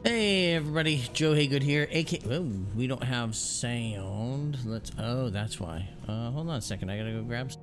Hey everybody, Joe Haygood here, aka oh, we don't have sound. Oh, that's why. Hold on a second, I gotta go grab some.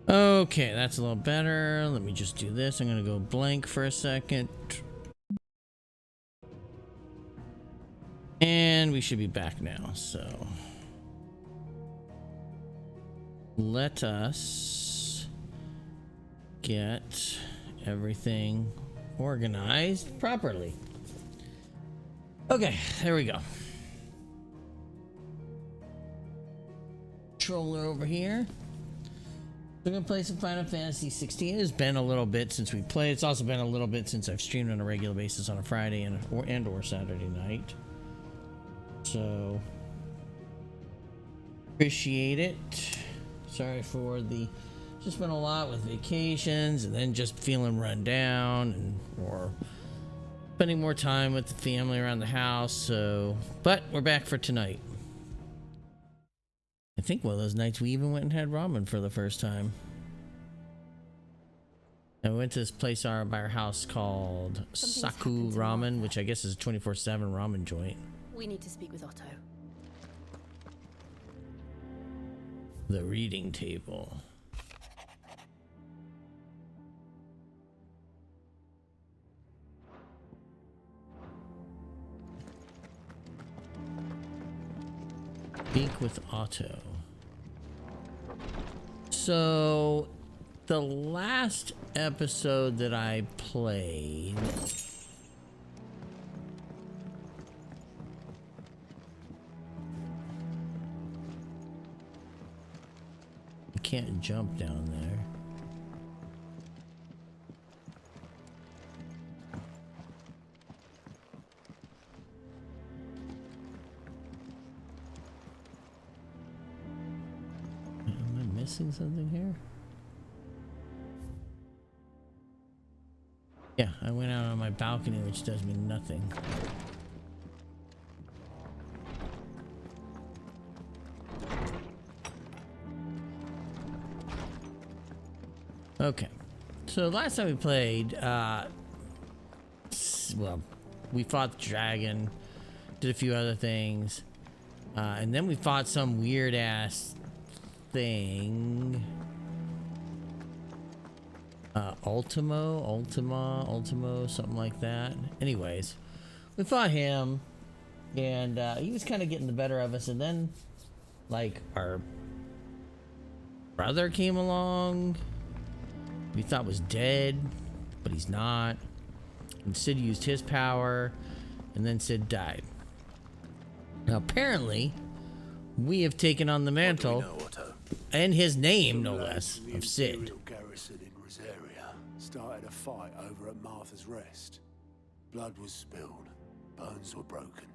Okay, that's a little better. Let me just do this. I'm gonna go blank for a second. And we should be back now, so let us get everything organized properly. Okay, there we go. Controller over here. We're gonna play some Final Fantasy 16. It's been a little bit since we played. It's also been a little bit since I've streamed on a regular basis on a Friday and or Saturday night. So appreciate it. Sorry for the just been a lot with vacations and then just feeling run down and or spending more time with the family around the house. So but we're back for tonight. I think one of those nights we even went and had ramen for the first time. And we went to this place by our house called Saku Ramen, which I guess is a 24/7 ramen joint. We need to speak with Otto. The reading table. Speak with Otto. So, the last episode that I played, you can't jump down there. Missing something here? Yeah, I went out on my balcony, which does me nothing. Okay, so last time we played, well, we fought the dragon, did a few other things, and then we fought some weird ass thing. Ultimo, something like that. Anyways, we fought him, and he was kind of getting the better of us, and then, like, our brother came along. We thought was dead, but he's not. And Sid used his power, and then Sid died. Now, apparently, we have taken on the mantle, and his name, no less, of Sid. Garrison in Rosaria started a fight over at Martha's Rest. Blood was spilled, bones were broken.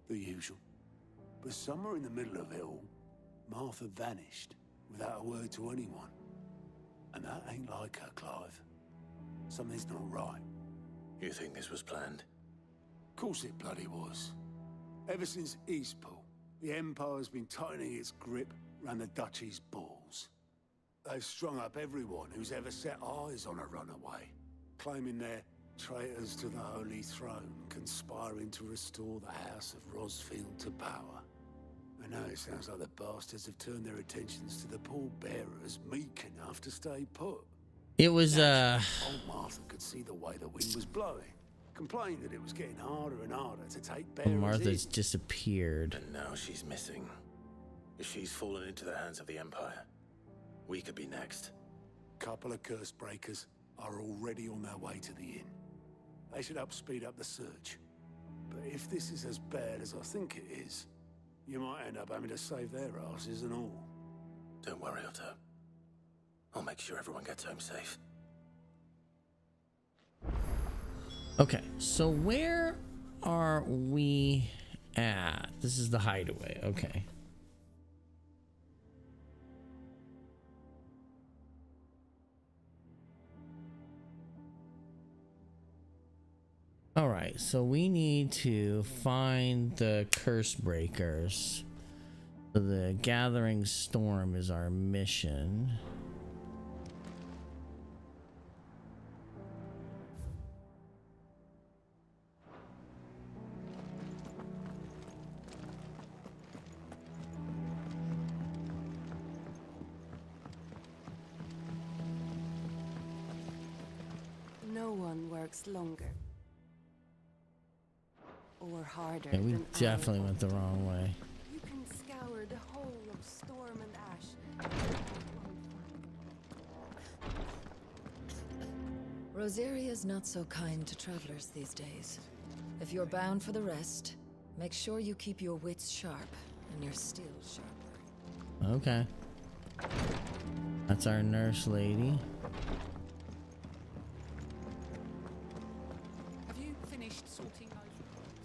The usual. But somewhere in the middle of it all, Martha vanished without a word to anyone. And that ain't like her, Clive. Something's not right. You think this was planned? Of course it bloody was. Ever since Eastpool, the Empire's been tightening its grip around the Duchy's balls. They've strung up everyone who's ever set eyes on a runaway, claiming they're traitors to the Holy Throne, conspiring to restore the House of Rosfield to power. And now it sounds like the bastards have turned their attentions to the pallbearers meek enough to stay put. It was, Old Martha could see the way the wind was blowing, complained that it was getting harder and harder to take bearers Martha's in. disappeared. And now she's missing. If she's fallen into the hands of the Empire, we could be next. Couple of curse breakers are already on their way to the inn. They should help speed up the search. But if this is as bad as I think it is, you might end up having to save their asses and all. Don't worry, Otto. I'll make sure everyone gets home safe. Okay, so where are we at? This is the hideaway. Okay. All right, so we need to find the curse breakers. So the gathering storm is our mission. No one works longer or harder. Yeah, we than definitely I. went the wrong way. You can scour the whole of storm and ash. Rosaria's not so kind to travelers these days. If you're bound for the rest, make sure you keep your wits sharp and your steel sharper. Okay. That's our nurse lady. Have you finished sorting those reports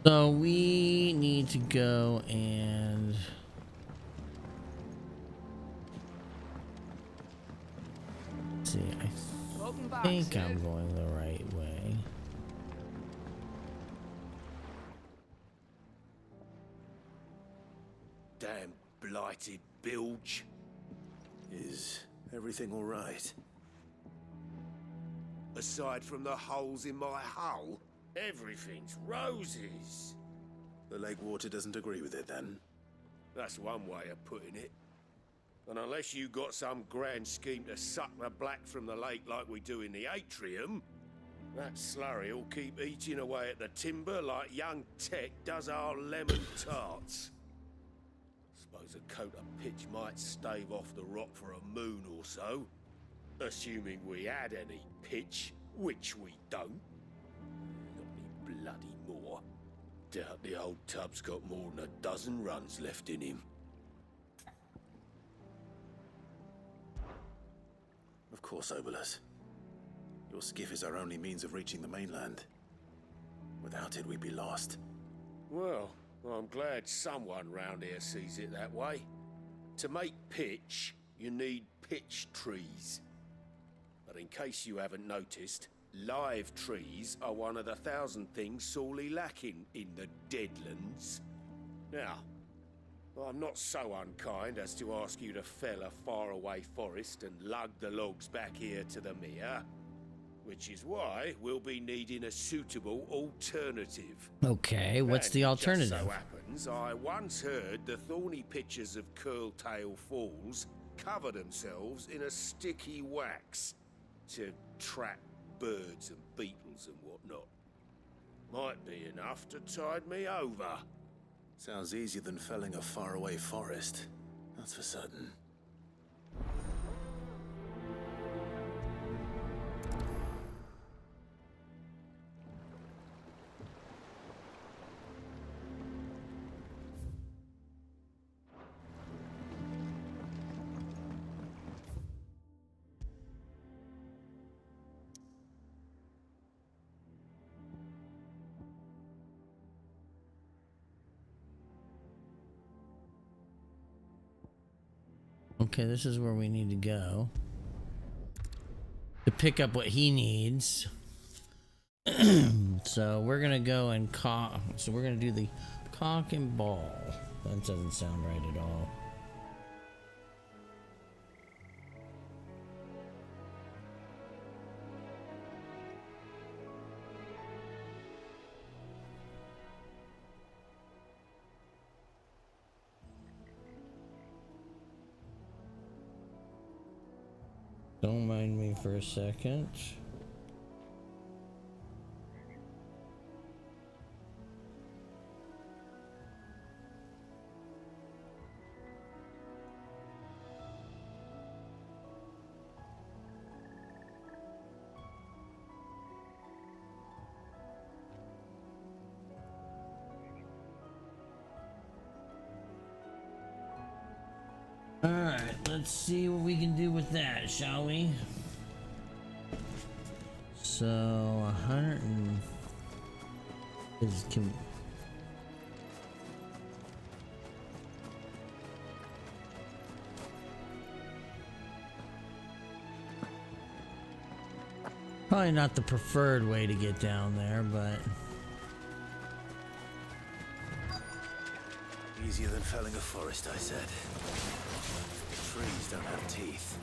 So we need to go and let's see. Welcome I back, think Sid. I'm going the right way. Damn blighted bilge. Is everything all right? Aside from the holes in my hull, everything's roses. The lake water doesn't agree with it then? That's one way of putting it. And unless you got some grand scheme to suck the black from the lake like we do in the atrium, that slurry'll keep eating away at the timber like young Tech does our lemon tarts. Suppose a coat of pitch might stave off the rot for a moon or so. Assuming we had any pitch, which we don't. Not any bloody more. Doubt the old tub's got more than a dozen runs left in him. Of course, Obolus. Your skiff is our only means of reaching the mainland. Without it, we'd be lost. Well, I'm glad someone round here sees it that way. To make pitch, you need pitch trees. But in case you haven't noticed, live trees are one of the 1,000 things sorely lacking in the Deadlands. Now, I'm not so unkind as to ask you to fell a faraway forest and lug the logs back here to the mere, which is why we'll be needing a suitable alternative. Okay, what's the And alternative? Just so happens, I once heard the thorny pitchers of Curltail Falls cover themselves in a sticky wax to trap birds and beetles and whatnot. Might be enough to tide me over. Sounds easier than felling a faraway forest. That's for certain. Okay, this is where we need to go to pick up what he needs. So we're gonna go and so we're gonna do the cock and ball. That doesn't sound right at all. Don't mind me for a second. Alright, let's see what we can do with that, shall we? So, 100 and... Probably not the preferred way to get down there, but... Easier than felling a forest, I said. Trees don't have teeth.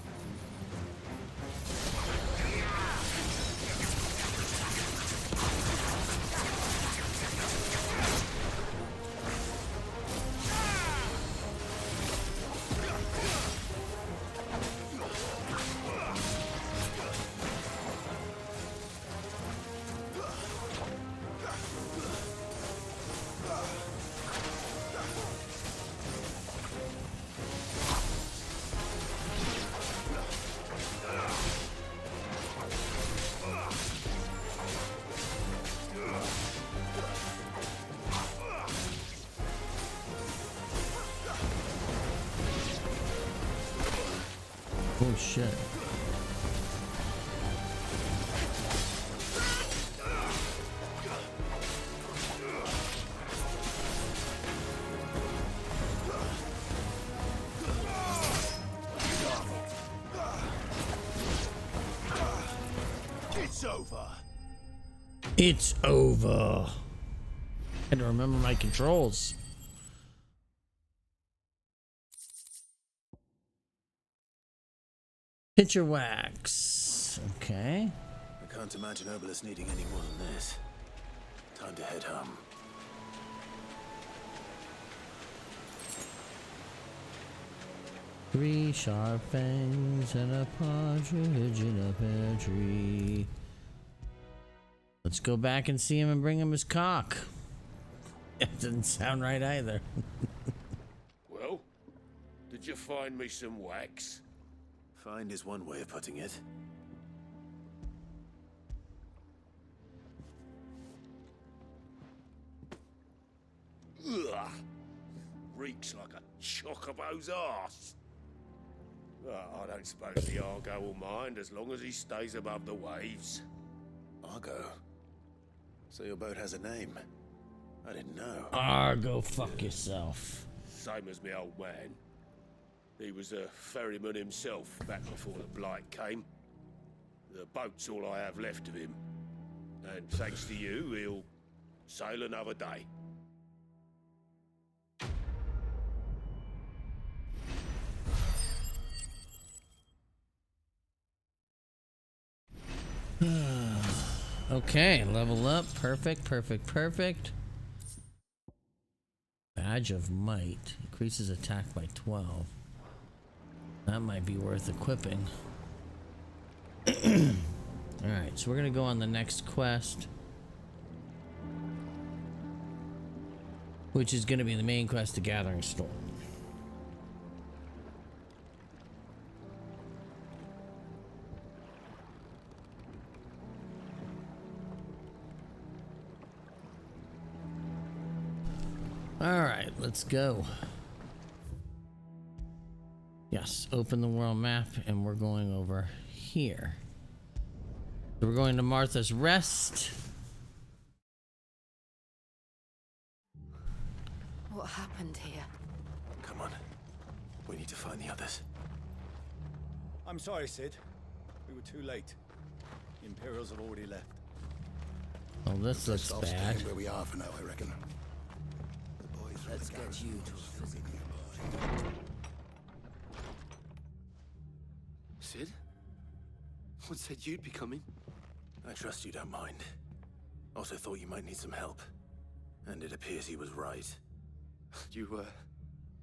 Oh shit. It's over. It's over. I had to remember my controls. Picture wax. Okay. I can't imagine Obelus needing any more than this. Time to head home. Three sharp fangs and a partridge in a pear tree. Let's go back and see him and bring him his cock. That doesn't sound right either. Well, did you find me some wax? Find is one way of putting it. Ugh. Reeks like a chocobo's arse. I don't suppose the Argo will mind as long as he stays above the waves. Argo? So your boat has a name? I didn't know. Go fuck yourself. Same as me old man. He was a ferryman himself back before the Blight came. The boat's all I have left of him. And thanks to you, he'll sail another day. Okay, level up. Perfect, perfect, perfect. Badge of Might. Increases attack by 12. That might be worth equipping. Alright, so we're gonna go on the next quest, which is gonna be the main quest, the Gathering Storm. Alright, let's go. Yes, open the world map, and we're going over here. So we're going to Martha's Rest. What happened here? Come on. We need to find the others. I'm sorry, Sid. We were too late. The Imperials have already left. Oh, this looks bad. Where we are for now, I reckon. The boys Let's get you to a physical. Sid? What said you'd be coming? I trust you don't mind. Also thought you might need some help. And it appears he was right. You,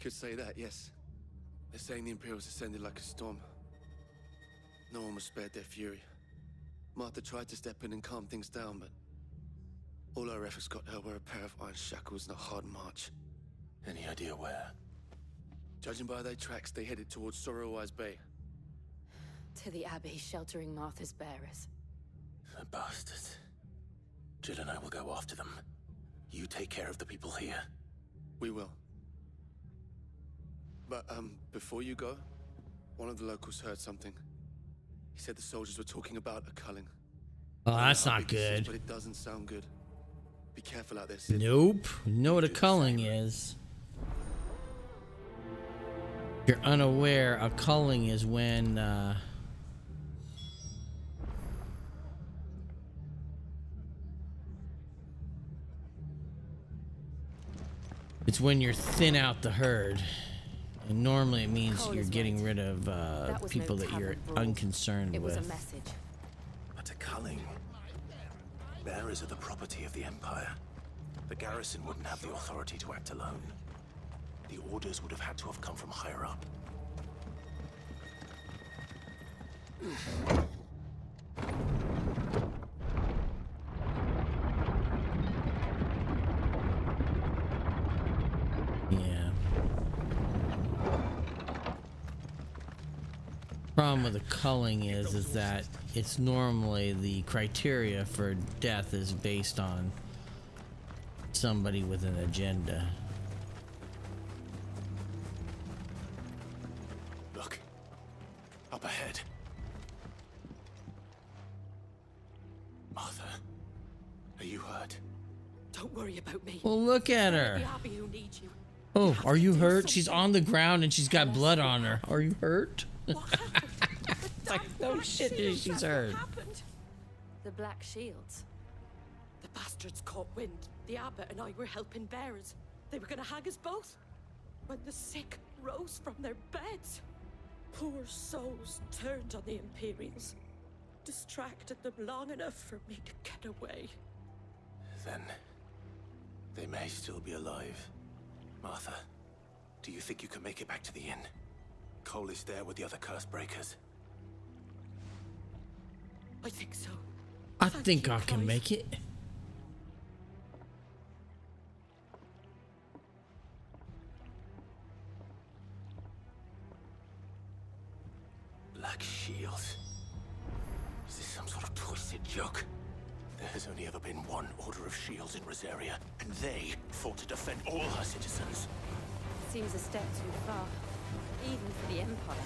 could say that, yes. They're saying the Imperials ascended like a storm. No one was spared their fury. Martha tried to step in and calm things down, but all our efforts got her were a pair of iron shackles and a hard march. Any idea where? Judging by their tracks, they headed towards Sorrowwise Bay. To the Abbey, sheltering Martha's bearers. The bastards. Jill and I will go after them. You take care of the people here. We will. But, before you go, one of the locals heard something. He said the soldiers were talking about a culling. Oh, that's I don't know how not big this is, good. but it doesn't sound good. Be careful out there, Sid. Nope. You know what a culling is. If you're unaware, a culling is when it's when you're thin out the herd. And normally it means Cole you're is getting right. rid of That was people no that you're tavern brawl. unconcerned It was with. a message. But a culling. Bearers are the property of the Empire. The garrison wouldn't have the authority to act alone. The orders would have had to have come from higher up. Yeah. Problem with a culling is that it's normally the criteria for death is based on somebody with an agenda. Look. Up ahead. Martha. Are you hurt? Don't worry about me. Well, look at her. The Abbey who needs you. Oh, have are to you do hurt? She's something. on the ground and she's got blood on her. Are you hurt? What happened? The like, damn no Black shit, Shields, she's that's what hurt. happened. The Black Shields. The bastards caught wind. The abbot and I were helping bearers. They were gonna hang us both. When the sick rose from their beds, poor souls turned on the Imperials. Distracted them long enough for me to get away. Then they may still be alive. Martha, do you think you can make it back to the inn? Cole is there with the other curse breakers. I think so. I Thank think you, I can Clive. make it. Black Shields. Is this some sort of twisted joke? There has only ever been one Order of Shields in Rosaria, and they fought to defend all her citizens. Seems a step too far, even for the Empire.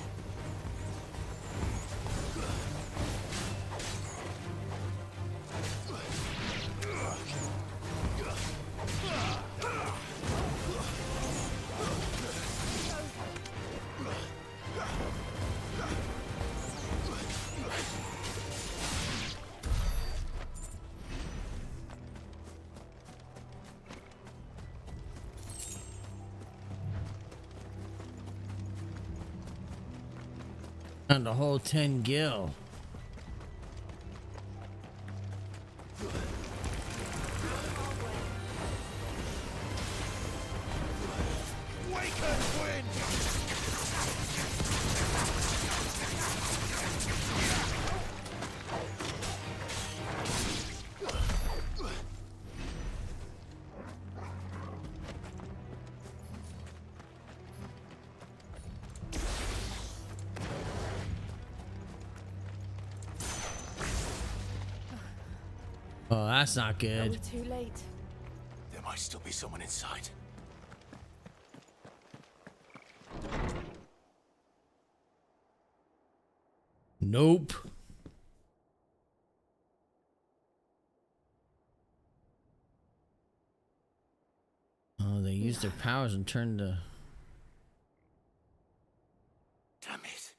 And the whole 10 gil. Oh, that's not Are we good. too late? There might still be someone inside. Nope. Oh, they used their powers and turned the... Damn it.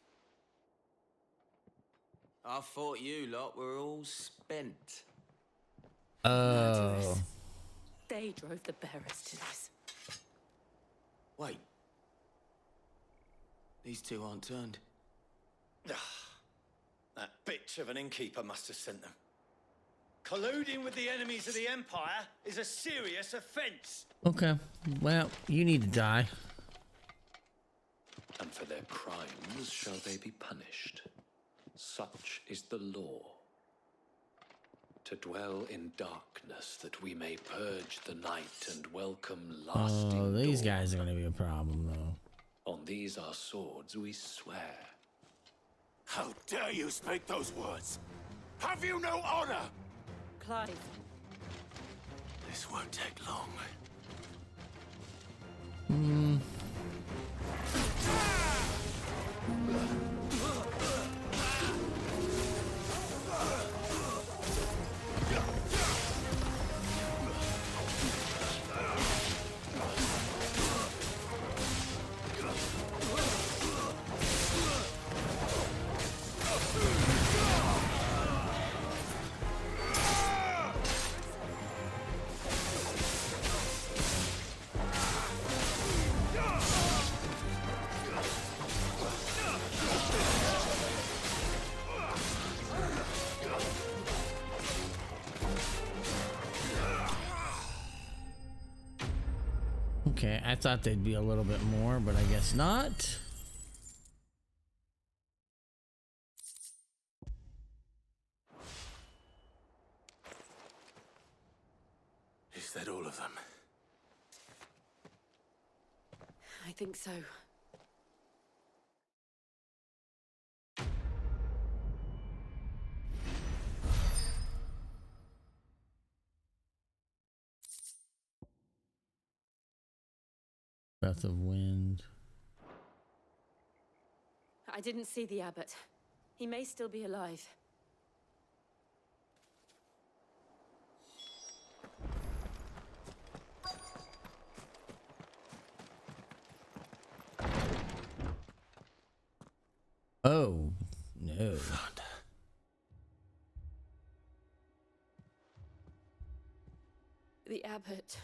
I thought you lot were all spent. Oh. They drove the bearers to this. Wait. These two aren't turned. That bitch of an innkeeper must have sent them. Colluding with the enemies of the Empire is a serious offense. Okay. Well, you need to die. And for their crimes shall they be punished. Such is the law. To dwell in darkness that we may purge the night and welcome lasting Oh, these dawn. guys are gonna be a problem, though. On these our swords we swear. How dare you speak those words? Have you no honor? Clive. This won't take long. Okay, I thought they'd be a little bit more, but I guess not. Is that all of them? I think so. Breath of wind. I didn't see the abbot. He may still be alive. Oh, no. The abbot.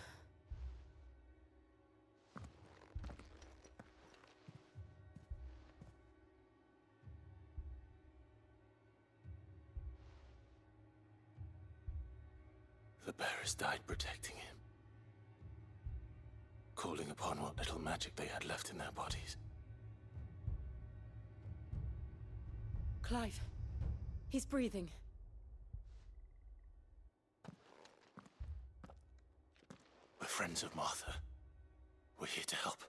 The bearers died protecting him. Calling upon what little magic they had left in their bodies. Clive. He's breathing. We're friends of Martha. We're here to help.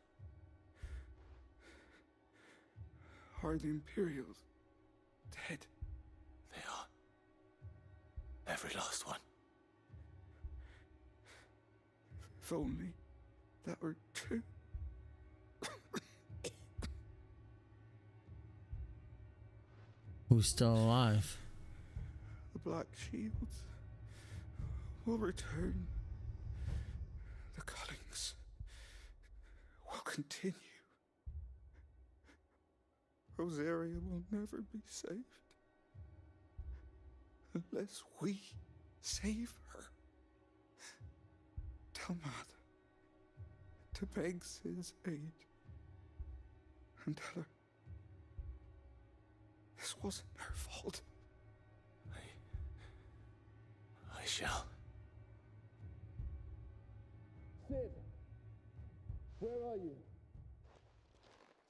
Are the Imperials dead? They are. Every last one. If only that were true. Who's still alive? The Black Shields will return. The cullings will continue. Rosaria will never be saved unless we save her. Tell Mother to beg Cid's aid and tell her this wasn't her fault. I shall. Cid, where are you?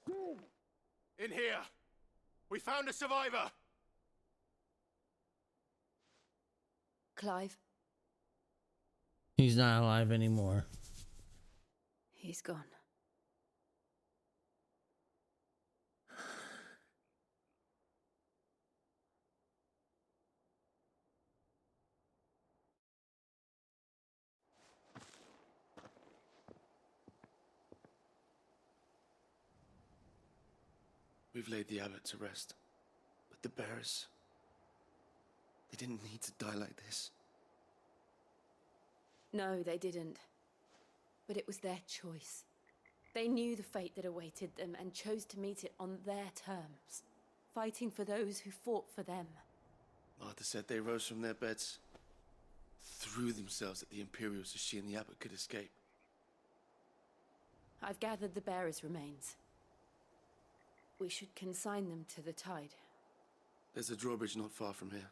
Cid! In here! We found a survivor! Clive. He's not alive anymore. He's gone. We've laid the abbot to rest. But the bearers, they didn't need to die like this. No, they didn't. But it was their choice. They knew the fate that awaited them and chose to meet it on their terms, fighting for those who fought for them. Martha said they rose from their beds, threw themselves at the Imperials so she and the abbot could escape. I've gathered the bearers' remains. We should consign them to the tide. There's a drawbridge not far from here.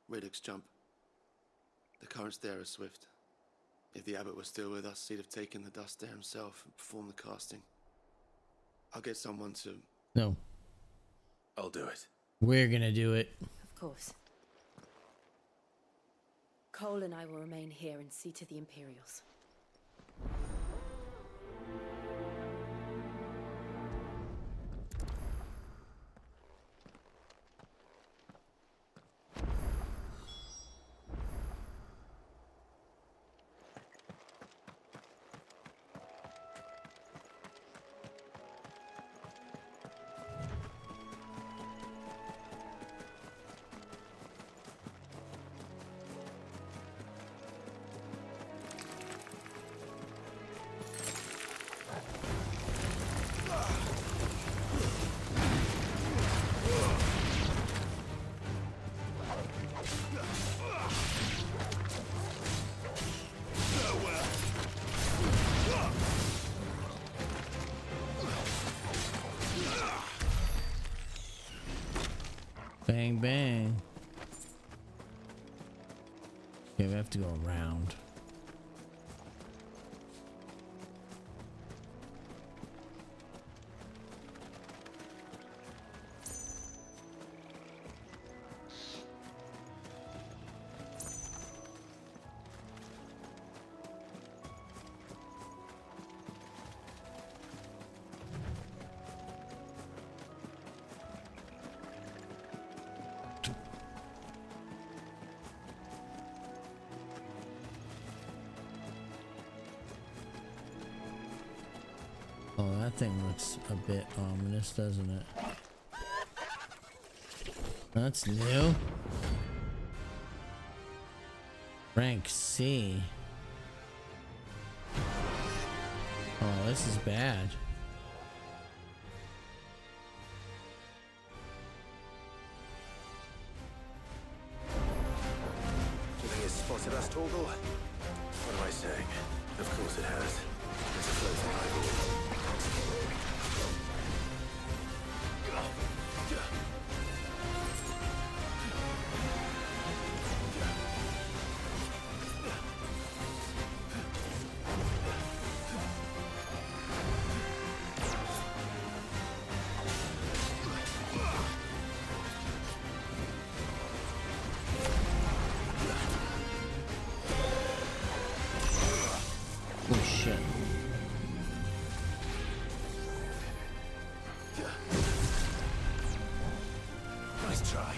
Radix Jump. The currents there are swift. If the abbot was still with us, he'd have taken the dust there himself and performed the casting. I'll get someone to... No. I'll do it. We're gonna do it. Of course. Cole and I will remain here and see to the Imperials. Bang, bang. Okay, we have to go around. Oh, that thing looks a bit ominous, doesn't it? That's new. Rank C. Oh, this is bad. Do you think it's spotted us, Torgal? What am I saying? Of course it has. It's a floating eyeball. Oh shit. Nice try.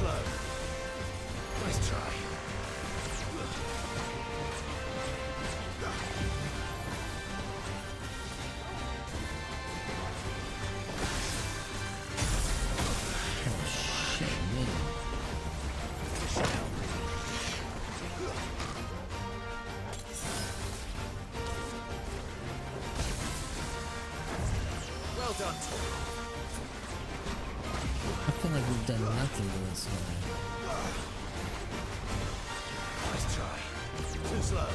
slow. Nice try. Well done. I feel like we've done nothing to this guy. Nice try. Too slow.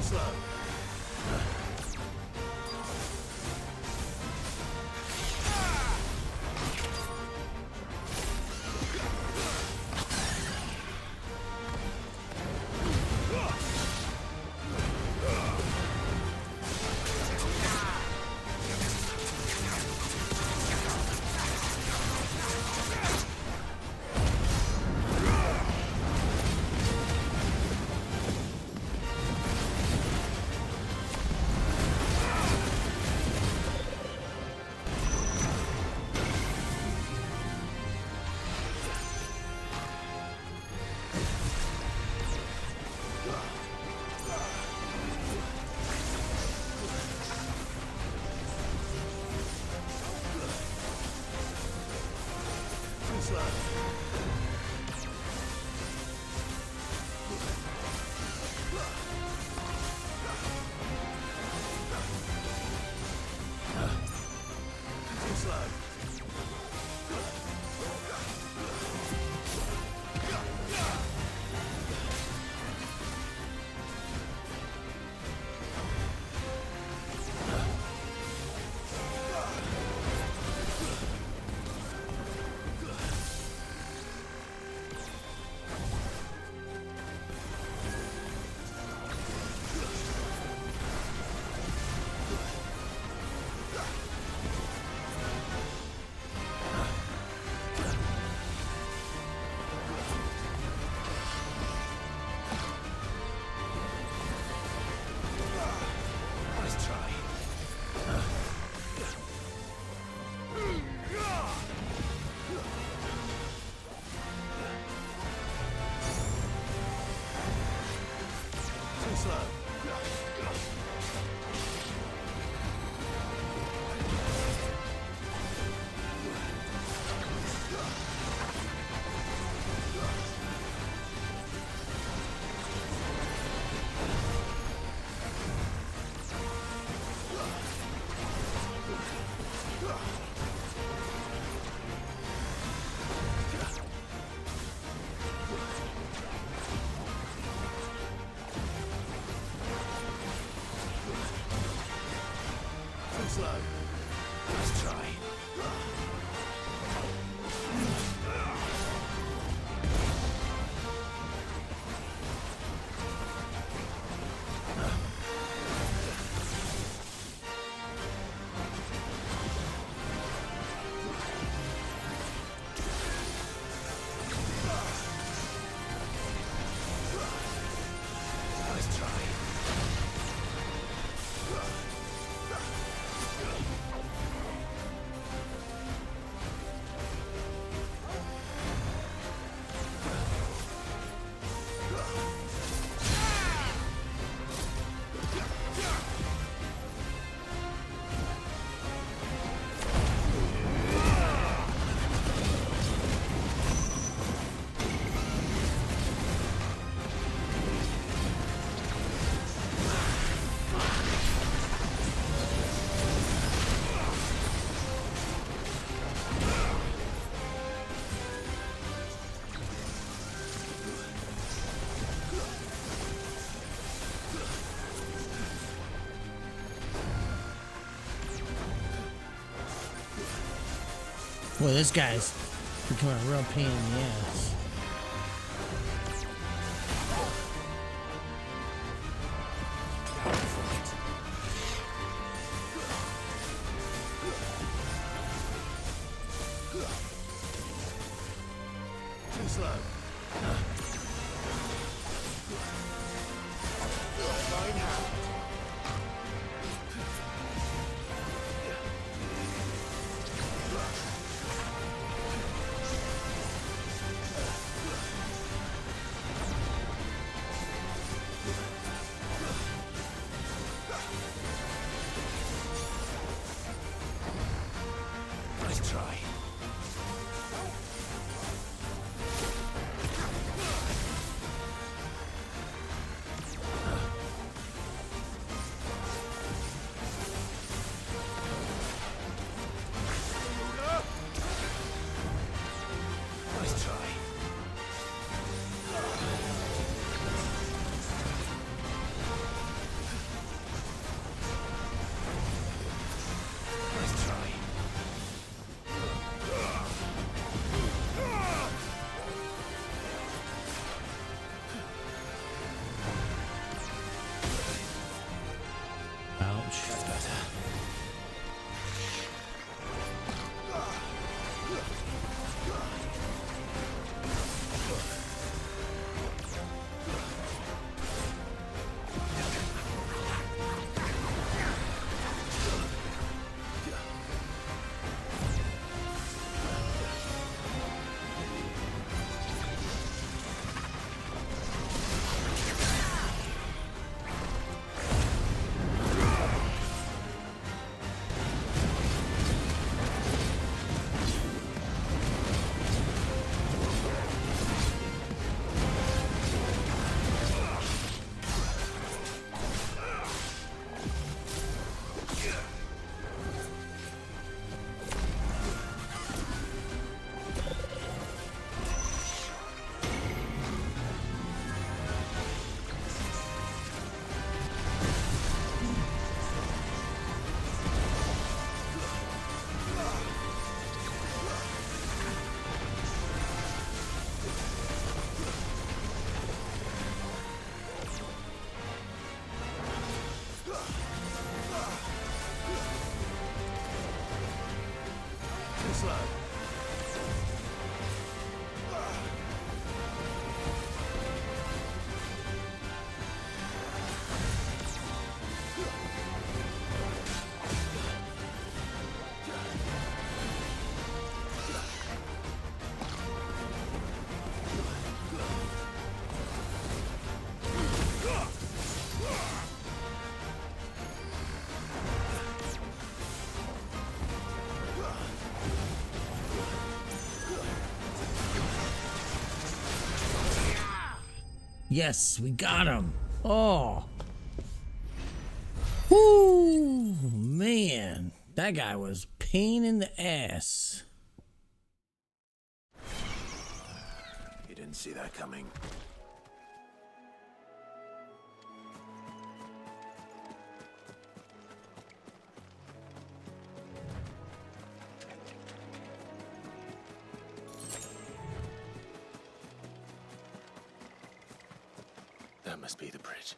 Slow. Boy, this guy's becoming a real pain in the ass. Nice try. Nice try. Nice try. Ouch. That's better. Slow. Yes, we got him. Oh. Whoo, man. That guy was pain in the ass. You didn't see that coming. That must be the bridge.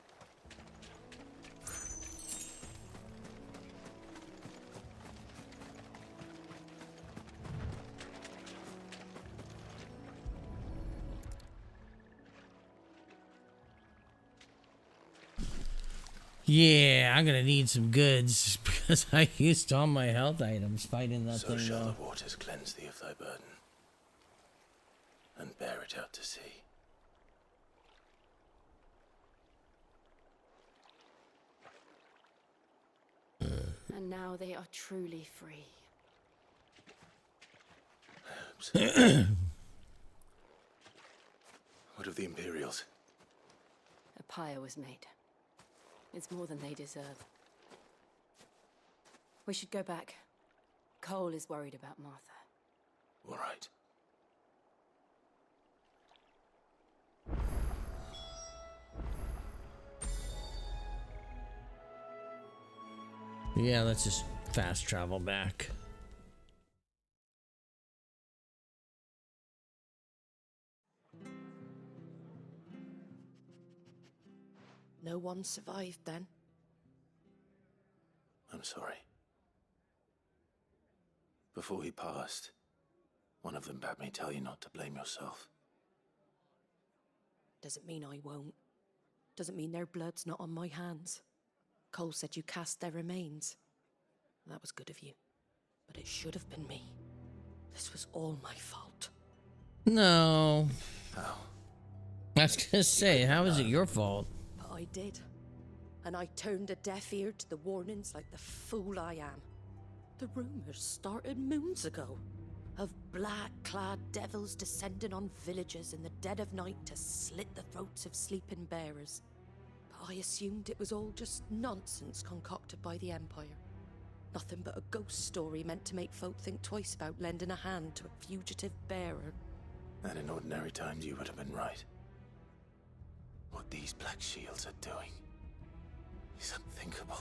Yeah, I'm gonna need some goods because I used all my health items fighting that So thing. shall Though. the waters cleanse thee of thy burden, and bear it out to sea. And now they are truly free. What of the Imperials? A pyre was made. It's more than they deserve. We should go back. Cole is worried about Martha. All right. Yeah, let's just fast travel back. No one survived then. I'm sorry. Before he passed, one of them bade me tell you not to blame yourself. Doesn't mean I won't. Doesn't mean their blood's not on my hands. Cole said you cast their remains. That was good of you. But it should have been me. This was all my fault. No. How? I was gonna say, how is it your fault? But I did. And I turned a deaf ear to the warnings like the fool I am. The rumors started moons ago. Of black-clad devils descending on villages in the dead of night to slit the throats of sleeping bearers. But I assumed it was all just nonsense concocted by the Empire. Nothing but a ghost story meant to make folk think twice about lending a hand to a fugitive bearer. And in ordinary times you would have been right. What these Black Shields are doing is unthinkable.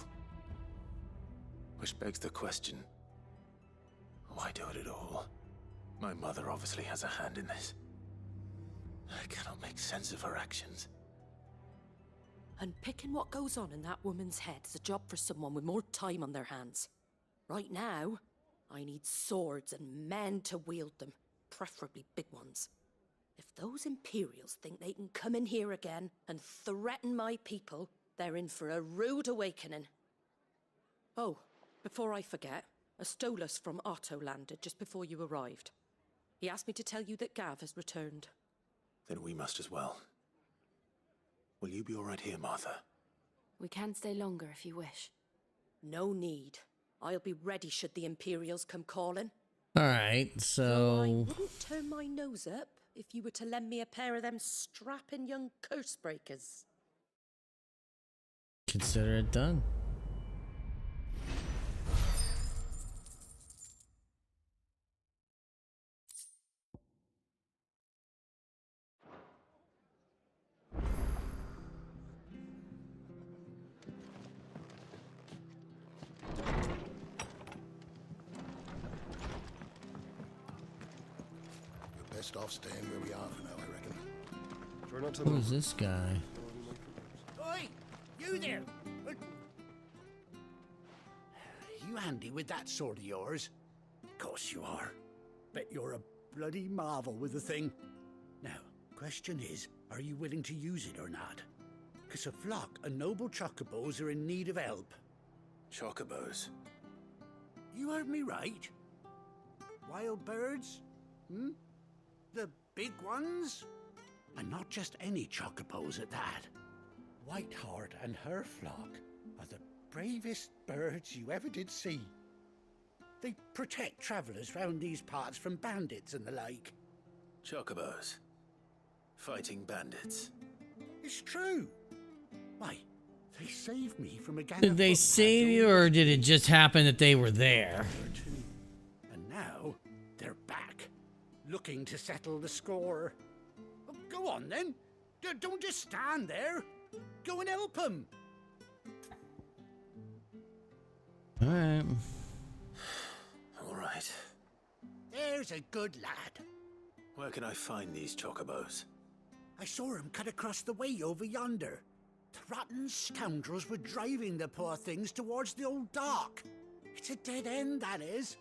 Which begs the question, why do it at all? My mother obviously has a hand in this. I cannot make sense of her actions. And picking what goes on in that woman's head is a job for someone with more time on their hands. Right now, I need swords and men to wield them, preferably big ones. If those Imperials think they can come in here again and threaten my people, they're in for a rude awakening. Oh, before I forget, a Stolas from Otto landed just before you arrived. He asked me to tell you that Gav has returned. Then we must as well. Will you be all right here, Martha? We can stay longer if you wish. No need. I'll be ready should the Imperials come calling. Alright, I so... wouldn't turn my nose up if you were to lend me a pair of them strapping young curse breakers. Consider it done. Best off staying where we are for now, I reckon. Try not to Who's this guy? Oi! You there! You handy with that sword of yours? Course you are. Bet you're a bloody marvel with the thing. Now, question is, are you willing to use it or not? 'Cause a flock of noble chocobos are in need of help. Chocobos? You heard me right. Wild birds? Hmm? The big ones? And not just any chocobos at that. Whiteheart and her flock are the bravest birds you ever did see. They protect travellers round these parts from bandits and the like. Chocobos? Fighting bandits? It's true. Why, they saved me from a gang Did of they footpads save you, or did it just happen that they were there? And now, they're back, looking to settle the score. Oh, go on then. Don't just stand there. Go and help them. Alright. All right. There's a good lad. Where can I find these chocobos? I saw him cut across the way over yonder. The rotten scoundrels were driving the poor things towards the old dock. It's a dead end, that is.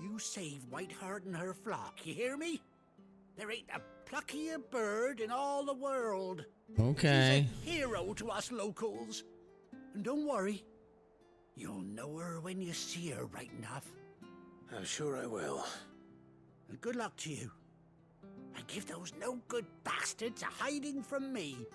You save Whiteheart and her flock, you hear me? There ain't a pluckier bird in all the world. Okay. She's a hero to us locals. And don't worry, you'll know her when you see her right enough. I'm sure I will. And good luck to you. And give those no-good bastards a hiding from me.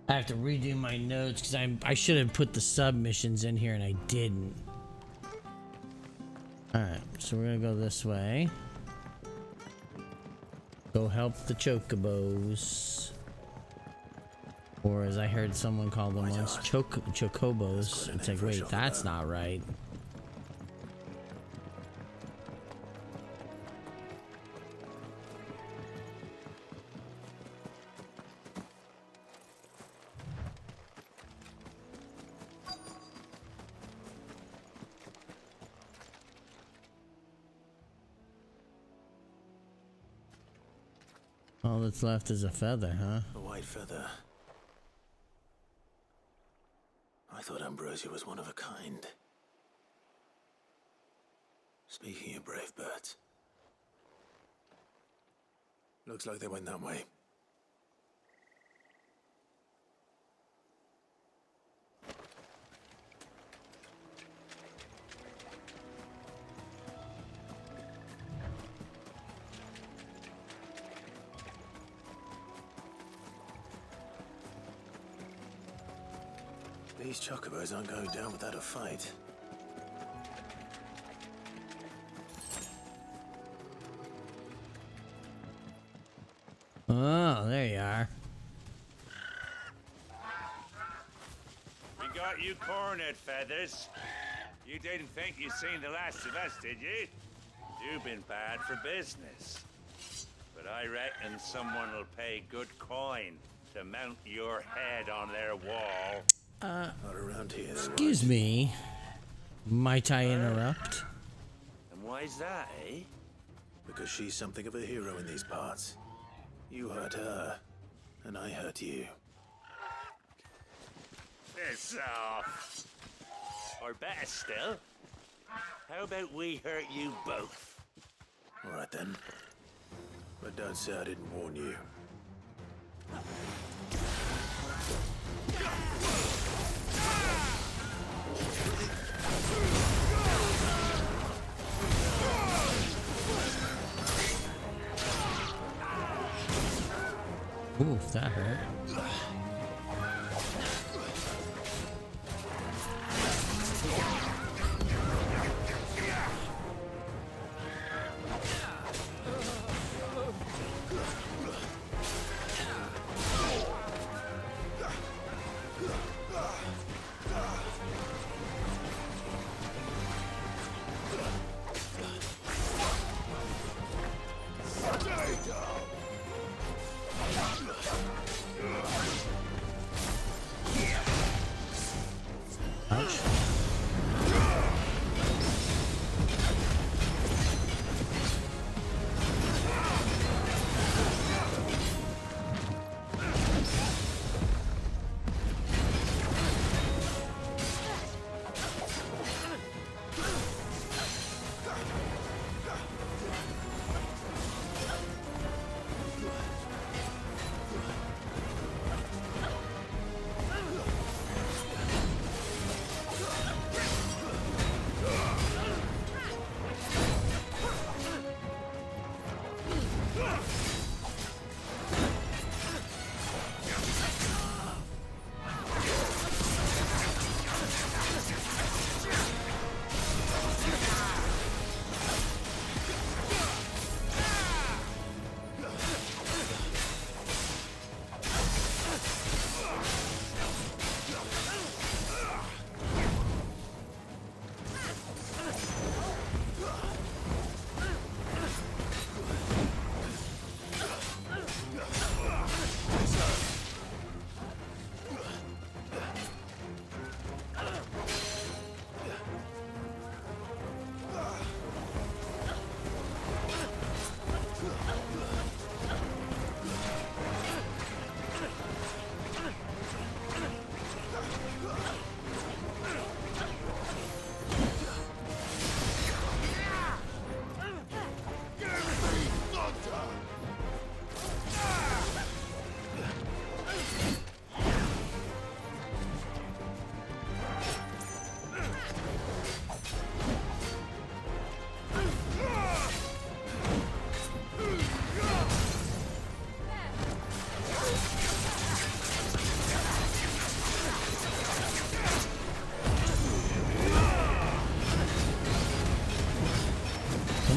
I have to redo my notes because I should have put the submissions in here and I didn't. Alright, so we're gonna go this way. Go help the chocobos. Or as I heard someone call them once, chocobos. It's like, wait, that's not right. All that's left is a feather, huh? A white feather. I thought Ambrosia was one of a kind. Speaking of brave birds, looks like they went that way. These chocobos aren't going down without a fight. Oh, there you are. We got you cornered, Feathers. You didn't think you'd seen the last of us, did you? You've been bad for business. But I reckon someone will pay good coin to mount your head on their wall. Not around here. Excuse me. Might I interrupt? And why's that, eh? Because she's something of a hero in these parts. You hurt her, and I hurt you. Piss off. Or better still, how about we hurt you both? All right then. But don't say I didn't warn you. Oof, that hurt.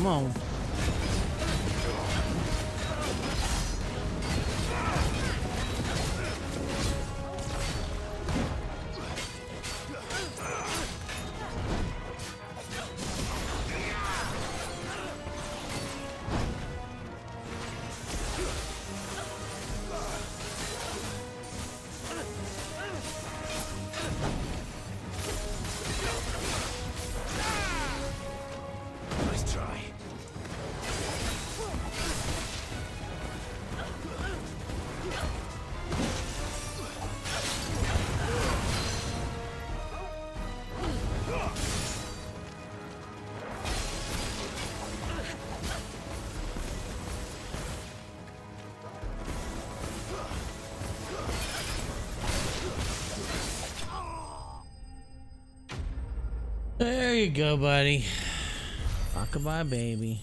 Come on. Nice try. There you go, buddy. Rockabye, baby.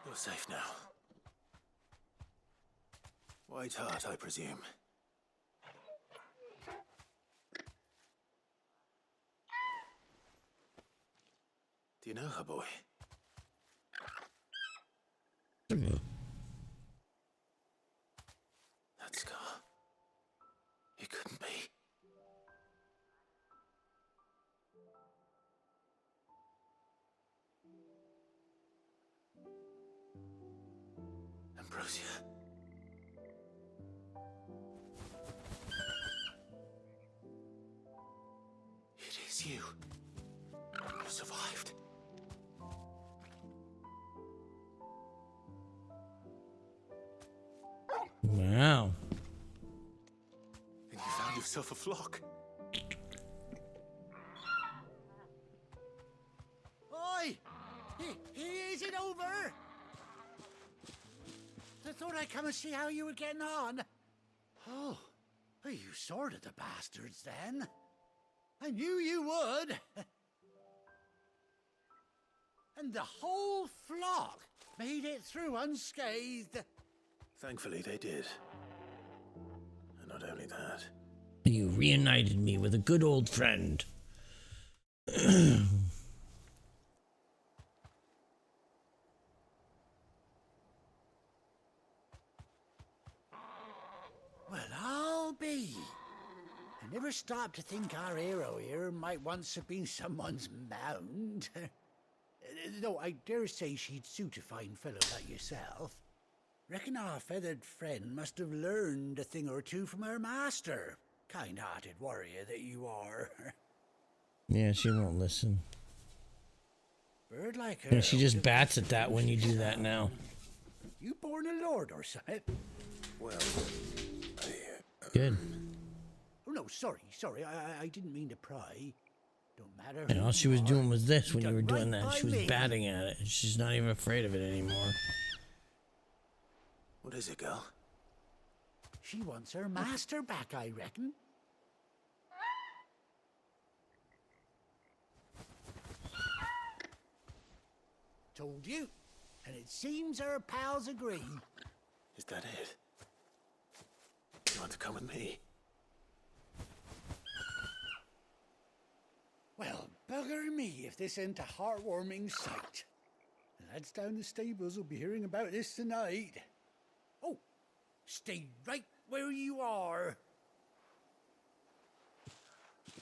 You're safe now. White Hart, I presume. Do you know her, boy? That scar. It couldn't be. Ambrosia. It is you. You survived. Wow. And you found yourself a flock. Oi! Is it over? I thought I'd come and see how you were getting on. Oh, you sorted the bastards then. I knew you would. And the whole flock made it through unscathed. Thankfully, they did. And not only that. You reunited me with a good old friend. Well, I'll be. I never stopped to think our hero here might once have been someone's mount. Though I dare say she'd suit a fine fellow like yourself. Reckon our feathered friend must have learned a thing or two from her master. Kind-hearted warrior that you are. Yeah, she won't listen. Bird like her. Yeah, she just bats at that when you do that now. You born a lord or something? Well, Good. Oh no, sorry. I didn't mean to pry. Don't matter. And all she was doing was this when you were doing that. Right She was by me. batting at it. She's not even afraid of it anymore. what is it, girl? She wants her master back, I reckon. Told you. And it seems her pals agree. Is that it? You want to come with me? Well, bugger me if this ain't a heartwarming sight. The lads down the stables will be hearing about this tonight. Oh, stay right where you are.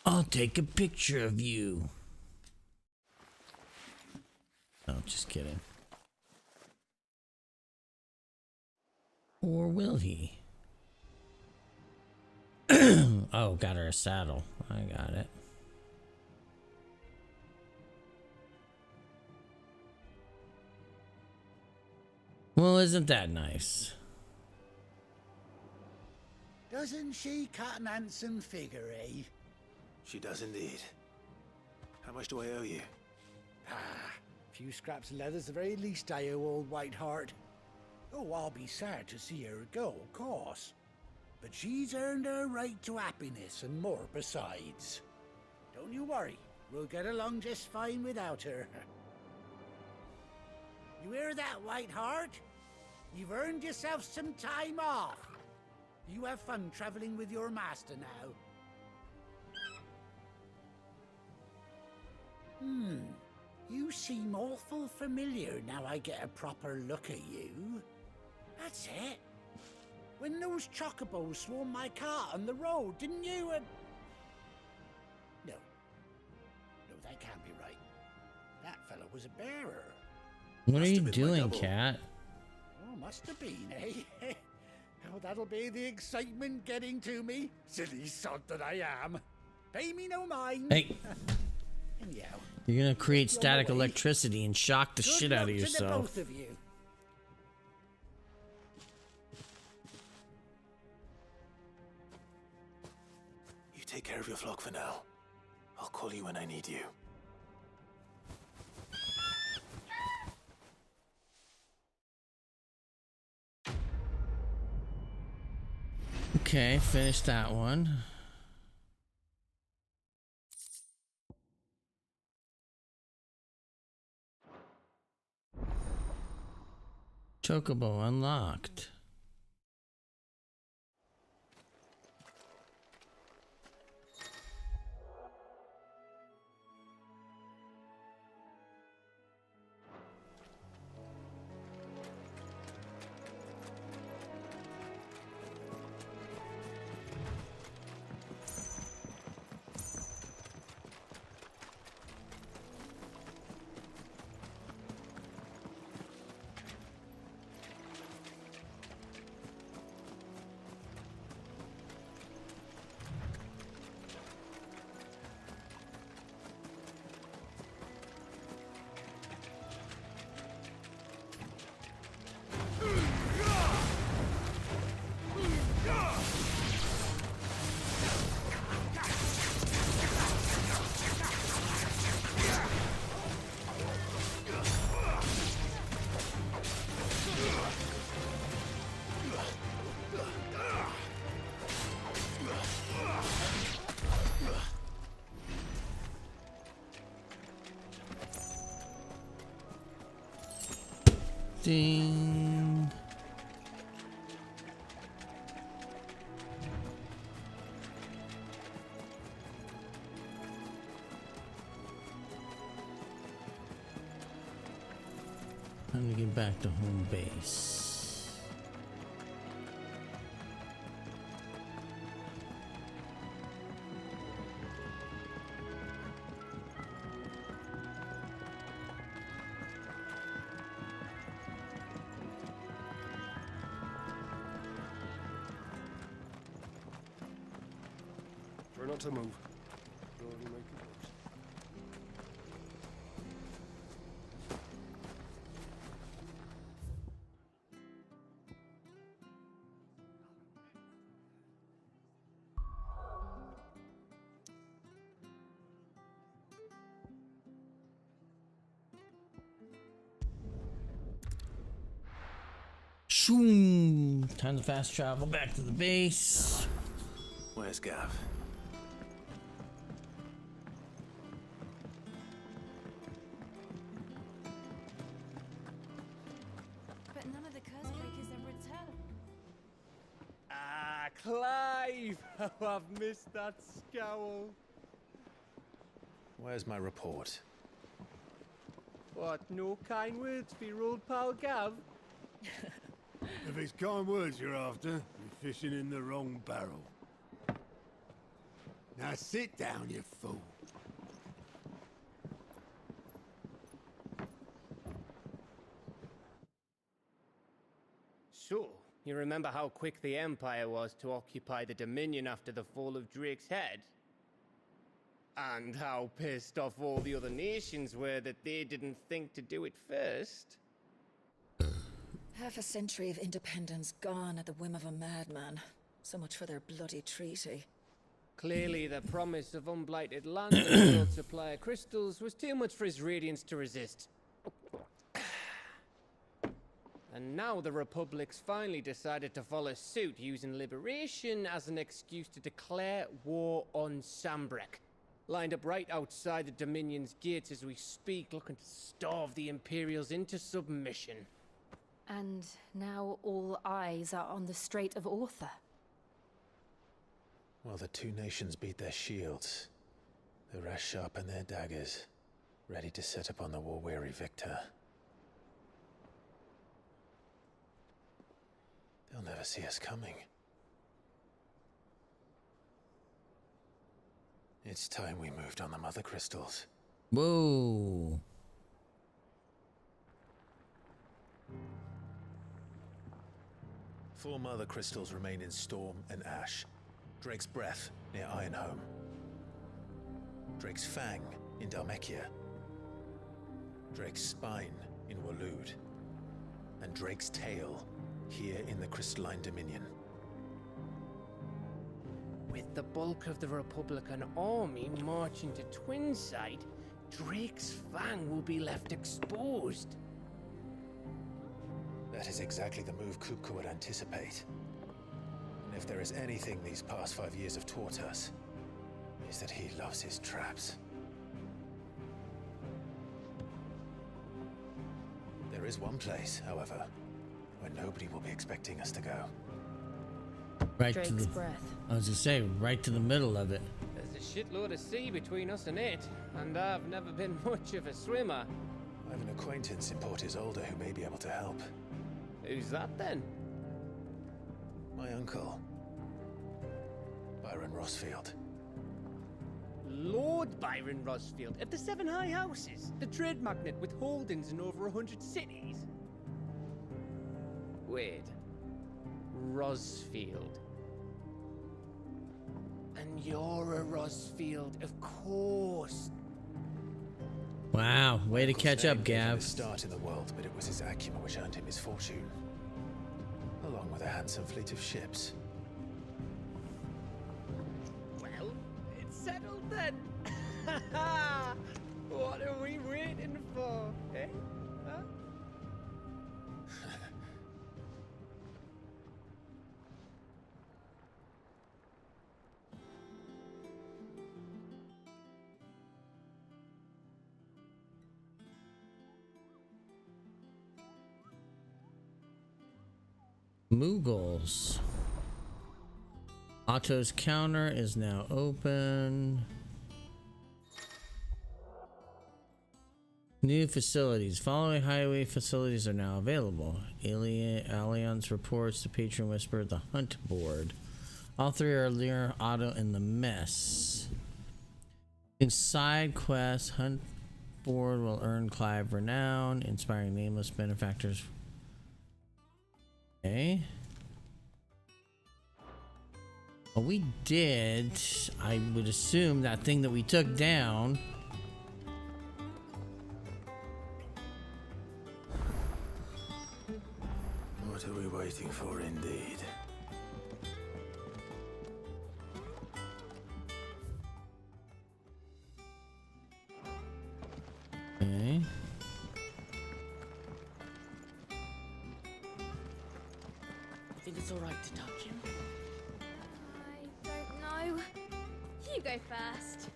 I'll take a picture of you. Oh, just kidding. Or will he? Oh, got her a saddle. I got it. Well, isn't that nice? Doesn't she cut an handsome figure, eh? She does indeed. How much do I owe you? A few scraps of leather's the very least I owe old Whiteheart. Oh, I'll be sad to see her go, of course. But she's earned her right to happiness and more besides. Don't you worry, we'll get along just fine without her. You hear that, Whiteheart? You've earned yourself some time off. You have fun traveling with your master now. You seem awful familiar now I get a proper look at you. That's it. When those chocobos swarmed my cart on the road, didn't you? No, that can't be right. That fellow was a bearer. What are you doing, cat? Oh, must have been, eh? Oh, that'll be the excitement getting to me. Silly sod that I am. Pay me no mind. Hey. Anyhow, You're gonna create static electricity and shock the shit out of good luck to the yourself. both of you. You take care of your flock for now. I'll call you when I need you. Okay, finish that one. Chocobo unlocked. Ding. Time to get back to home base. Try not to move. Don't make it worse. Shoom. Time to fast travel back to the base. Where's Gav? But none of the curse breakers ever return. Ah, Clive! Oh, I've missed that scowl. Where's my report? What, no kind words for your old pal Gav? If it's kind words you're after, you're fishing in the wrong barrel. Now sit down, you fool. So, you remember how quick the Empire was to occupy the Dominion after the fall of Drake's head? And how pissed off all the other nations were that they didn't think to do it first? Half a century of independence gone at the whim of a madman. So much for their bloody treaty. Clearly, the promise of unblighted land and world supply of crystals was too much for his radiance to resist. And now the Republic's finally decided to follow suit, using liberation as an excuse to declare war on Sambrek. Lined up right outside the Dominion's gates as we speak, looking to starve the Imperials into submission. And now all eyes are on the Strait of Author. While the two nations beat their shields, the rest sharpen their daggers, ready to set upon the war-weary victor. They'll never see us coming. It's time we moved on the mother crystals. Whoa. 4 mother crystals remain in Storm and Ash. Drake's Breath near Ironhome. Drake's Fang in Dhalmekia. Drake's Spine in Waloed. And Drake's Tail here in the Crystalline Dominion. With the bulk of the Republican army marching to Twinside, Drake's Fang will be left exposed. That is exactly the move Kupka would anticipate. And if there is anything these past 5 years have taught us, is that he loves his traps. There is one place, however, where nobody will be expecting us to go. Right Drake's to the breath. I was just saying, right to the middle of it. There's a shitload of sea between us and it, and I've never been much of a swimmer. I have an acquaintance in Port Isolde who may be able to help. Who's that then? My uncle, Byron Rossfield. Lord Byron Rossfield of the Seven High Houses, the trade magnate with holdings in over 100 cities. Wait, Rossfield. And you're a Rossfield, of course. Wow, way to Uncle's catch name up, gave him Gav. his start in the world, but it was his acumen which earned him his fortune, along with a handsome fleet of ships. Well, it's settled then. What are we waiting for, eh? Huh? Mughals. Otto's counter is now open. New facilities. Following highway facilities are now available. Allianz reports the Patron Whisper, the Hunt Board. All three are near Otto in the mess. In side quests, Hunt Board will earn Clive renown, inspiring nameless benefactors. Okay. Well, we did, I would assume, that thing that we took down. What are we waiting for, indeed? Okay. I think it's all right to touch him. I don't know. You go first.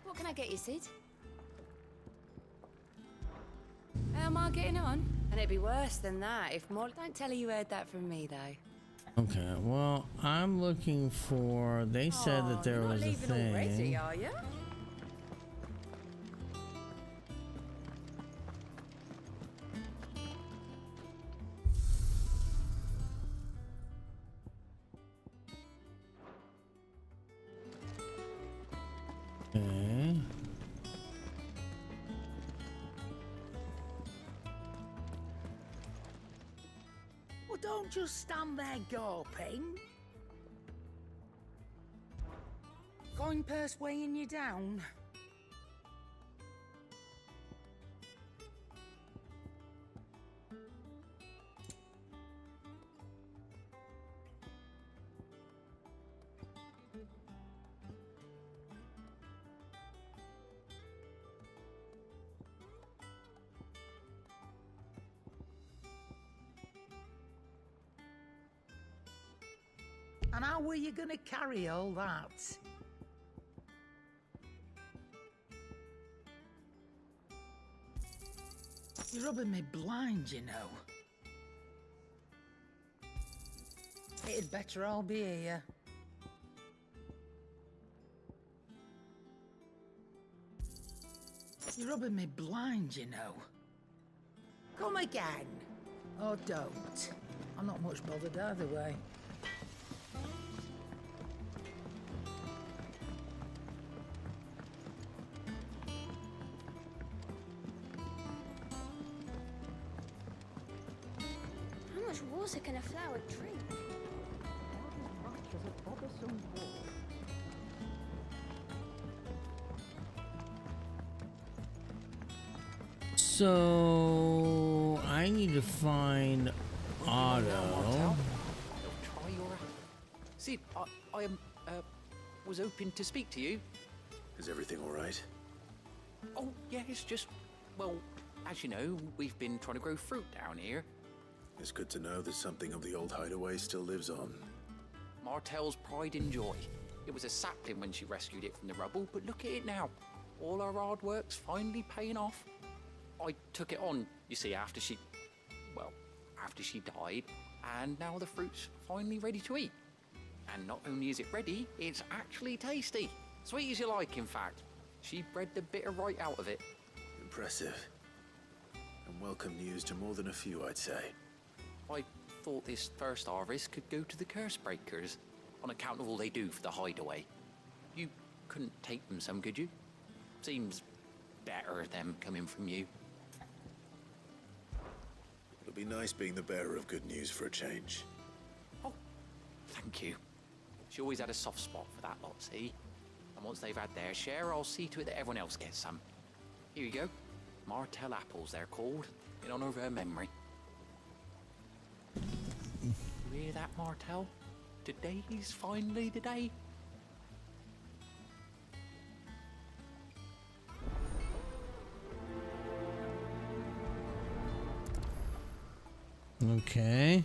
What can I get you, Sid? How am I getting on? And it'd be worse than that if Molly... Don't tell her you heard that from me, though. Okay, well, I'm looking for... They said that there was a thing. Already, are you? Okay. Well, don't just stand there gawping. Coin purse weighing you down. And how were you gonna carry all that? You're rubbing me blind, you know. It'd better all be here. You're rubbing me blind, you know. Come again. Or don't. I'm not much bothered either way. How much water can a flower drink? So I need to find Otto. Try your... Sid, I was hoping to speak to you. Is everything all right? Oh, yeah, it's just... Well, as you know, we've been trying to grow fruit down here. It's good to know that something of the old hideaway still lives on. Martell's pride and joy. It was a sapling when she rescued it from the rubble, but look at it now. All our hard work's finally paying off. I took it on, you see, after she died, and now the fruit's finally ready to eat. And not only is it ready, it's actually tasty. Sweet as you like, in fact. She bred the bitter right out of it. Impressive. And welcome news to more than a few, I'd say. I thought this first harvest could go to the curse breakers, on account of all they do for the hideaway. You couldn't take them some, could you? Seems better them coming from you. It'll be nice being the bearer of good news for a change. Oh, thank you. She always had a soft spot for that lot, see? And once they've had their share, I'll see to it that everyone else gets some. Here you go. Martell apples, they're called, in honor of her memory. You hear that, Martell? Today's finally the day. Okay.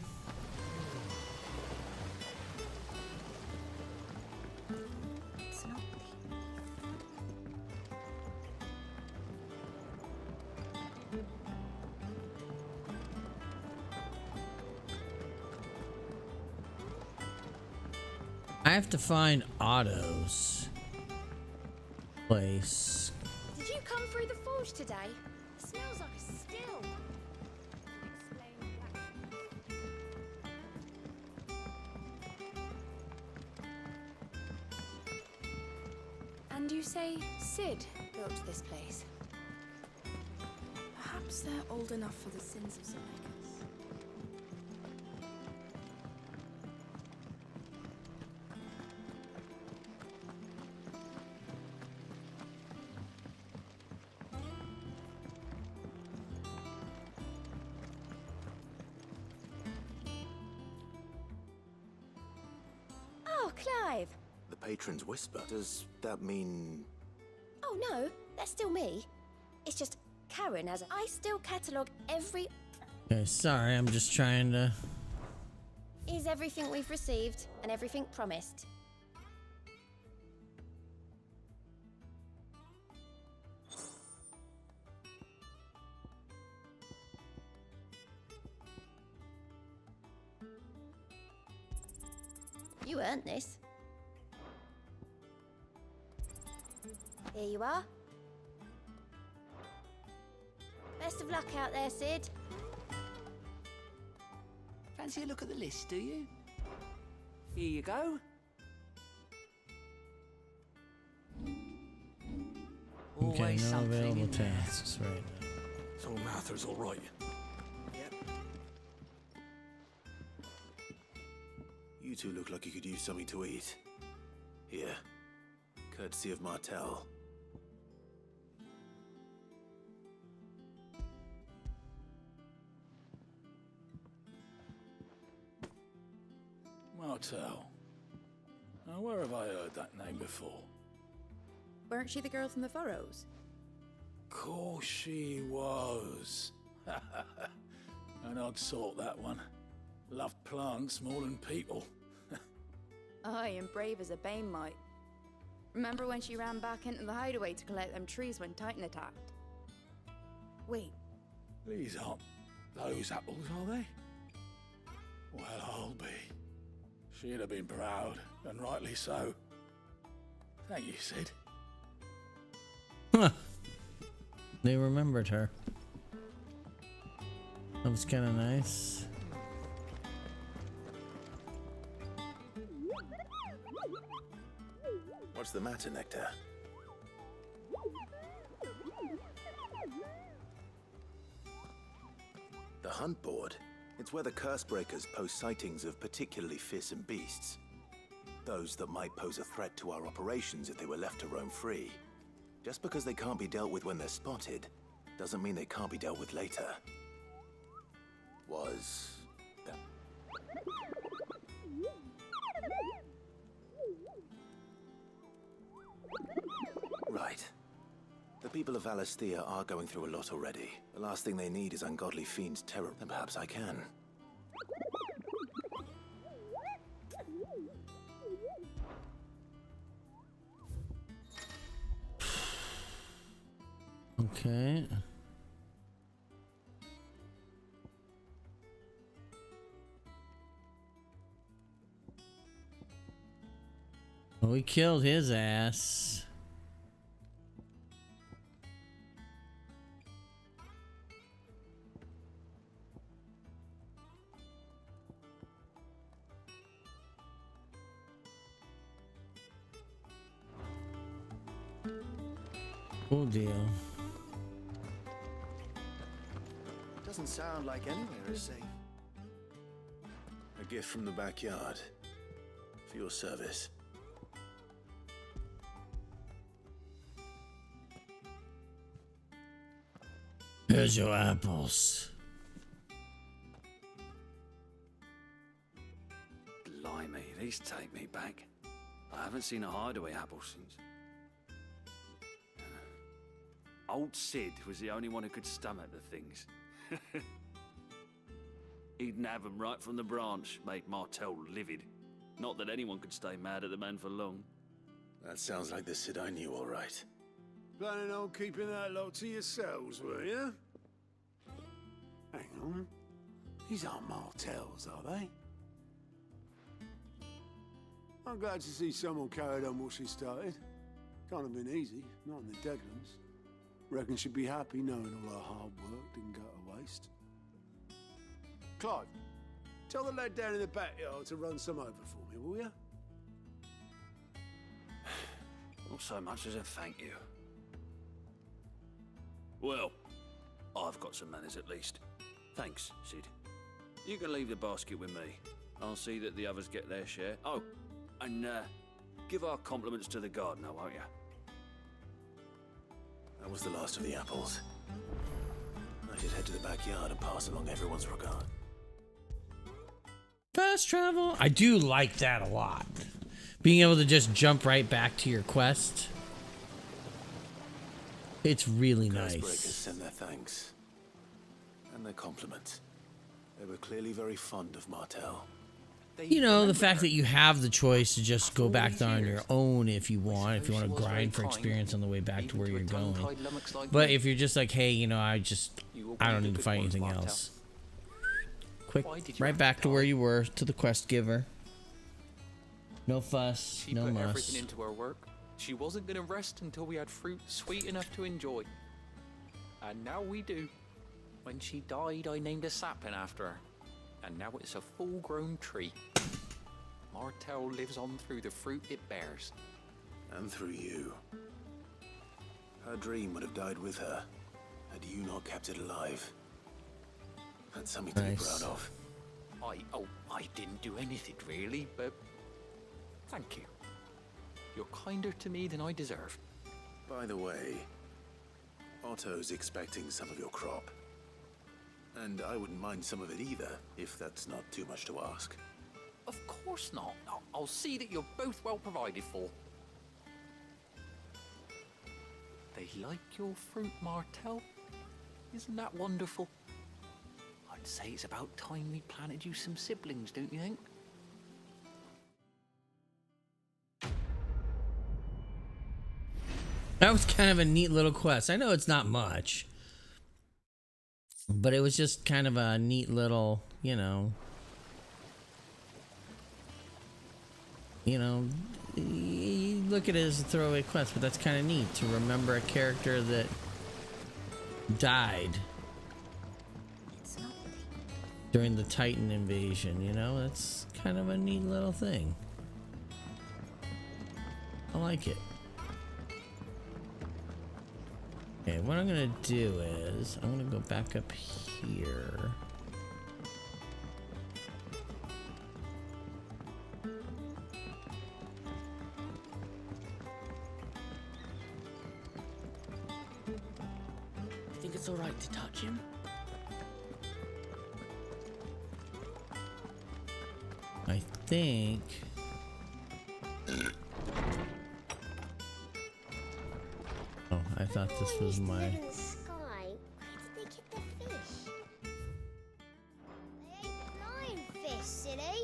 It's not I have to find Otto's place. Did you come through the forge today? It smells like a still. And you say Sid built this place? Perhaps they're old enough for the sins of Zemeckis. Oh, Clive! The patron's whisper. Does that mean... Oh no, that's still me. It's just Karen as I still catalogue every... Okay, sorry, I'm just trying to... Is everything we've received and everything promised. You earned this. Here you are. Best of luck out there, Sid. Fancy a look at the list, do you? Here you go. Okay, Always no something available in there. tasks right now. So Mather's all right. Yep. You two look like you could use something to eat. Here. Courtesy of Martell. Martell. Now, where have I heard that name before? Weren't she the girl from the Furrows? Course she was. An odd sort, that one. Loved plants more than people. Aye, and brave as a bane might. Remember when she ran back into the hideaway to collect them trees when Titan attacked? Wait, These aren't those apples, are they? Well, I'll be. She'd have been proud, and rightly so. Thank you, Sid. Huh. They remembered her. That was kind of nice. What's the matter, Nectar? The hunt board. It's where the curse breakers post sightings of particularly fearsome beasts. Those that might pose a threat to our operations if they were left to roam free. Just because they can't be dealt with when they're spotted, doesn't mean they can't be dealt with later. Was that people of Valestia are going through a lot already. The last thing they need is ungodly fiends' terror. Then perhaps I can. Okay. Well, we killed his ass. Cool deal. Doesn't sound like anywhere is safe. A gift from the backyard. For your service. Here's your apples. Blimey, these take me back. I haven't seen a hideaway apple since. Old Sid was the only one who could stomach the things. He'd nab 'em right from the branch, make Martell livid. Not that anyone could stay mad at the man for long. That sounds like the Sid I knew, all right. Planning on keeping that lot to yourselves, were you? Hang on. These aren't Martells, are they? I'm glad to see someone carried on what she started. Can't have been easy, not in the Deadlands. Reckon she'd be happy knowing all her hard work didn't go to waste. Clive, tell the lad down in the backyard to run some over for me, will you? Not so much as a thank you. Well, I've got some manners at least. Thanks, Sid. You can leave the basket with me. I'll see that the others get their share. Oh, and give our compliments to the gardener, won't you? That was the last of the apples. I should head to the backyard and pass along everyone's regard. Fast travel. I do like that a lot. Being able to just jump right back to your quest. It's really nice. Breakers send their thanks. And their compliments. They were clearly very fond of Martell. You know, the fact that you have the choice to just go back there on your own if you want to grind for experience on the way back to where you're going. But if you're just like, hey, you know, I don't need to fight anything else. Quick, right back to where you were, to the quest giver. No fuss, no muss. She put everything into her work. She wasn't going to rest until we had fruit sweet enough to enjoy. And now we do. When she died, I named a sapling after her. And now it's a full-grown tree. Martell lives on through the fruit it bears. And through you. Her dream would have died with her, had you not kept it alive. That's something to be proud of. I didn't do anything really, but thank you. You're kinder to me than I deserve. By the way, Otto's expecting some of your crop. And I wouldn't mind some of it either, if that's not too much to ask. Of course not. I'll see that you're both well provided for. They like your fruit, Martell. Isn't that wonderful? I'd say it's about time we planted you some siblings, don't you think? That was kind of a neat little quest. I know it's not much. But it was just kind of a neat little, you know, you look at it as a throwaway quest, but that's kind of neat to remember a character that died during the Titan invasion, you know? That's kind of a neat little thing. I like it. Okay, what I'm gonna do is I'm gonna go back up here. You think it's all right to touch him? I think. Oh, thought this was my... In the sky. Where did they get the fish? They ain't flying fish, silly.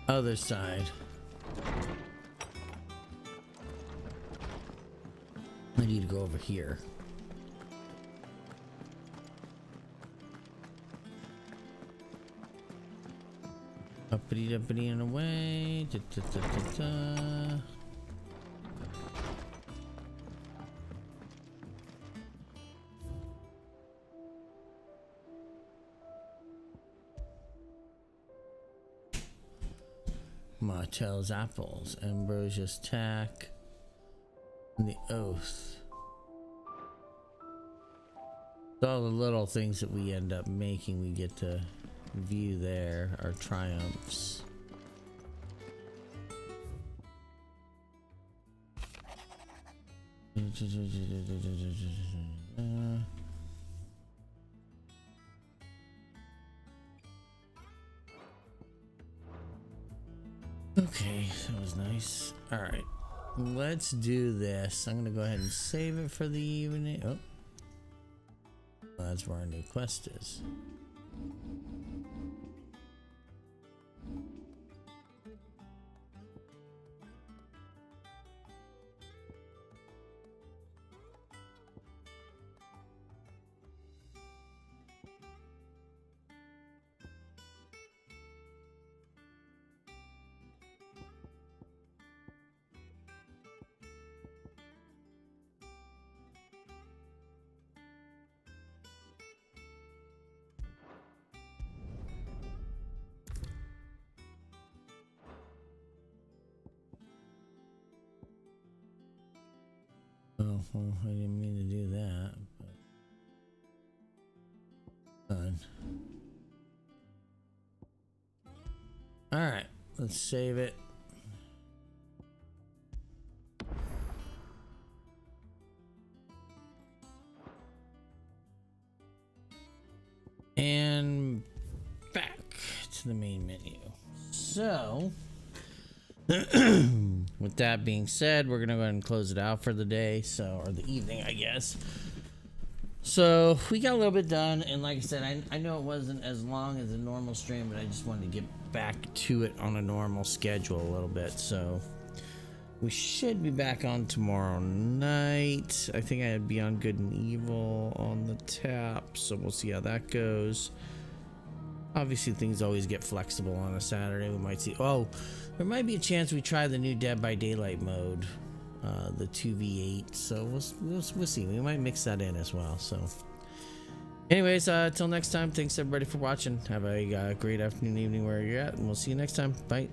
Other side. I need to go over here. Uppity duppity and away. Da, da, da, da, da. Martell's apples, Ambrosia's tack, and the oath. So all the little things that we end up making, we get to view there, our triumphs. Okay, that was nice. All right, let's do this. I'm gonna go ahead and save it for the evening. Oh, that's where our new quest is. Oh, well, I didn't mean to do that, but fine. All right, let's save it. And back to the main menu. So, with that being said, we're gonna go ahead and close it out for the day, or the evening, I guess. So we got a little bit done, and like I said, I know it wasn't as long as a normal stream, but I just wanted to get back to it on a normal schedule a little bit. So we should be back on tomorrow night. I think I'd be on Good and Evil on the tap, so we'll see how that goes. Obviously, things always get flexible on a Saturday. We might see. Oh, there might be a chance we try the new Dead by Daylight mode, the 2v8. So we'll see. We might mix that in as well. So, anyways, till next time. Thanks everybody for watching. Have a great afternoon, evening, where you're at, and we'll see you next time. Bye.